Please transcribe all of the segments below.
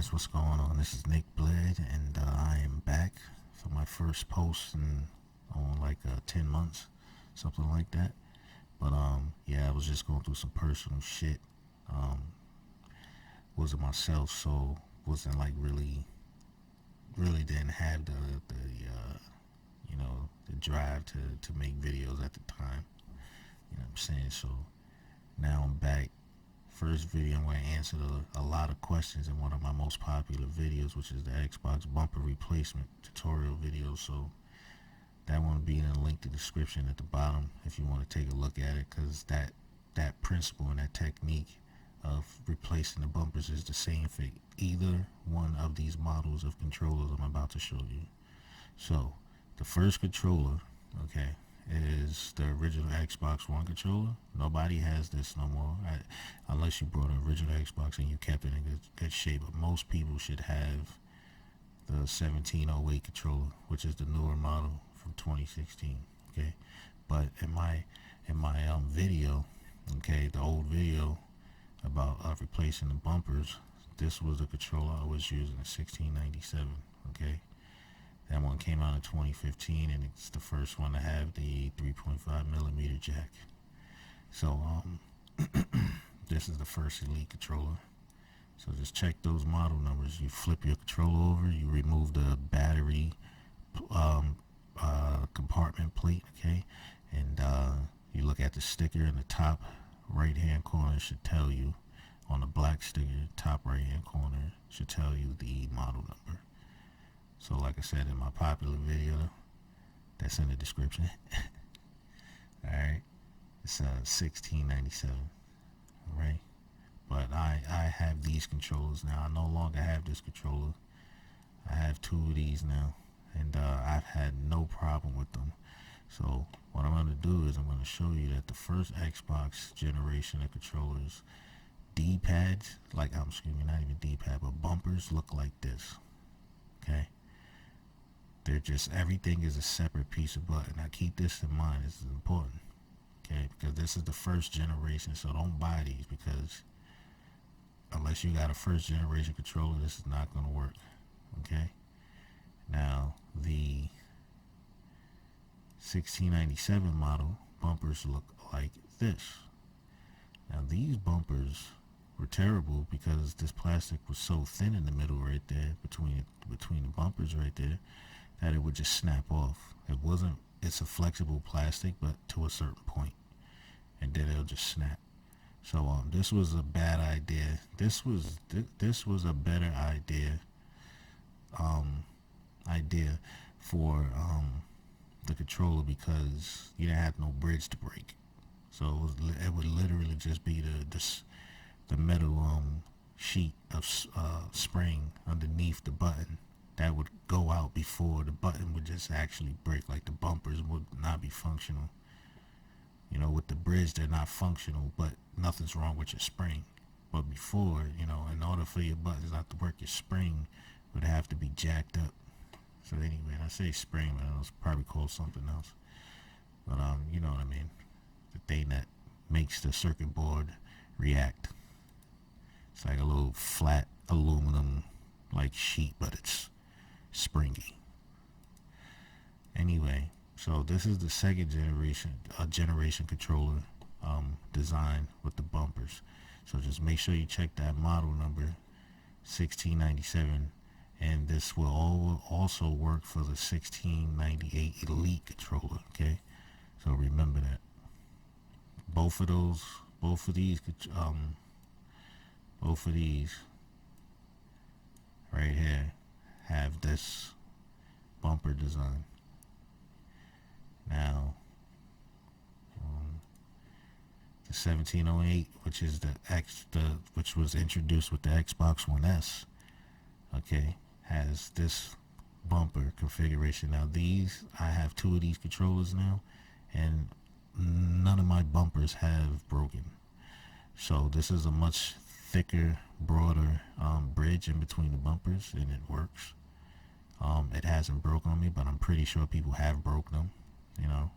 guys, what's going on? This is Nick Bled, and I am back for my first post in like 10 months, something like that. But yeah, I was just going through some personal shit. Um, wasn't myself, so wasn't like really didn't have the drive to make videos at the time. You know what I'm saying? So now I'm back. First video, I'm going to answer a lot of questions in one of my most popular videos, which is the Xbox bumper replacement tutorial video. So that one will be in the link to the description at the bottom if you want to take a look at it, because that principle and that technique of replacing the bumpers is the same for either one of these models of controllers I'm about to show you. So the first controller, okay, is the original Xbox One controller. Nobody has this no more, unless you brought an original Xbox and you kept it in good shape. But most people should have the 1708 controller, which is the newer model from 2016. Okay, but in my video, okay, the old video about replacing the bumpers, this was the controller I was using, a 1697. Okay. That one came out in 2015, and it's the first one to have the 3.5 millimeter jack. So this is the first Elite controller. So just check those model numbers. You flip your controller over, you remove the battery compartment plate, okay, and you look at the sticker in the top right hand corner. It should tell you on the black sticker, top right hand corner should tell you the model number. So like I said in my popular video, that's in the description. Alright, it's 1697. Alright, but I have these controllers now. I no longer have this controller. I have two of these now, and I've had no problem with them. So what I'm going to do is I'm going to show you that the first Xbox generation of controllers, D-pads, not even D-pad, but bumpers look like this. Okay? They're just, everything is a separate piece of button. Now keep this in mind, this is important, okay, because this is the first generation, so don't buy these, because unless you got a first generation controller, this is not going to work, okay. Now the 1697 model bumpers look like this. Now these bumpers were terrible because this plastic was so thin in the middle right there, between the bumpers right there, that it would just snap off. It's a flexible plastic, but to a certain point, and then it'll just snap. So this was a bad idea. This was a better idea for the controller, because you didn't have no bridge to break. So it would literally just be the metal sheet of spring underneath the button that would go out before the button would just actually break. Like the bumpers would not be functional. You know, with the bridge, they're not functional, but nothing's wrong with your spring. But before, you know, in order for your buttons not to work, your spring would have to be jacked up. So anyway, I say spring, but it's probably called something else. But you know what I mean. The thing that makes the circuit board react. It's like a little flat aluminum like sheet, but it's springy. Anyway, so this is the second generation controller design with the bumpers. So just make sure you check that model number, 1697, and this will also work for the 1698 Elite controller. Okay, so remember that. Both of these right here have this bumper design. Now the 1708, which is which was introduced with the Xbox One S, okay, has this bumper configuration. Now I have two of these controllers now, and none of my bumpers have broken. So this is a much thicker, broader bridge in between the bumpers, and it works. It hasn't broke on me, but I'm pretty sure people have broke them. You know,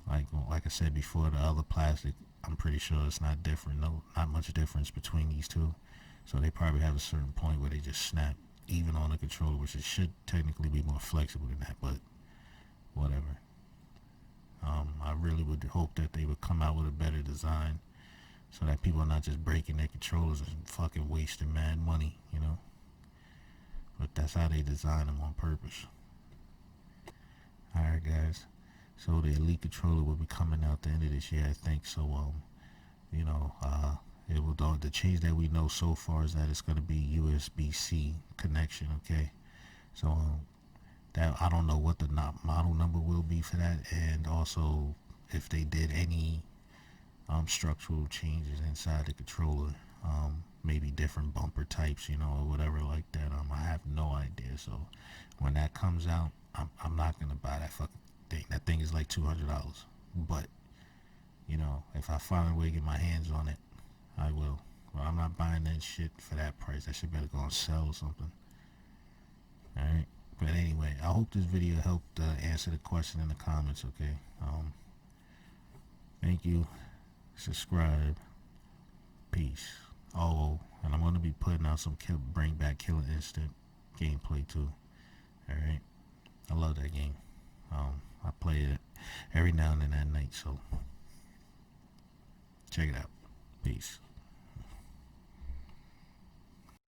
like I said before, the other plastic, I'm pretty sure it's not different. No, not much difference between these two. So they probably have a certain point where they just snap even on the controller, which it should technically be more flexible than that, but whatever. I really would hope that they would come out with a better design so that people are not just breaking their controllers and fucking wasting mad money, you know? But that's how they design them on purpose. Alright, guys. So the Elite controller will be coming out the end of this year, I think. So, you know, it will, the change that we know so far is that it's going to be USB-C connection, okay? So, that I don't know what the model number will be for that, and also if they did any structural changes inside the controller, maybe different bumper types, you know, or whatever like that. I have no idea. So when that comes out, I'm not gonna buy that fucking thing. That thing is like $200. But you know, if I find a way to get my hands on it, I will. Well, I'm not buying that shit for that price. That shit better go on sale or something. All right. But anyway, I hope this video helped answer the question in the comments. Okay. Thank you. Subscribe. Peace. Oh, and I'm going to be putting out some bring back Killer Instinct gameplay too. Alright. I love that game. I play it every now and then at night, so check it out. Peace.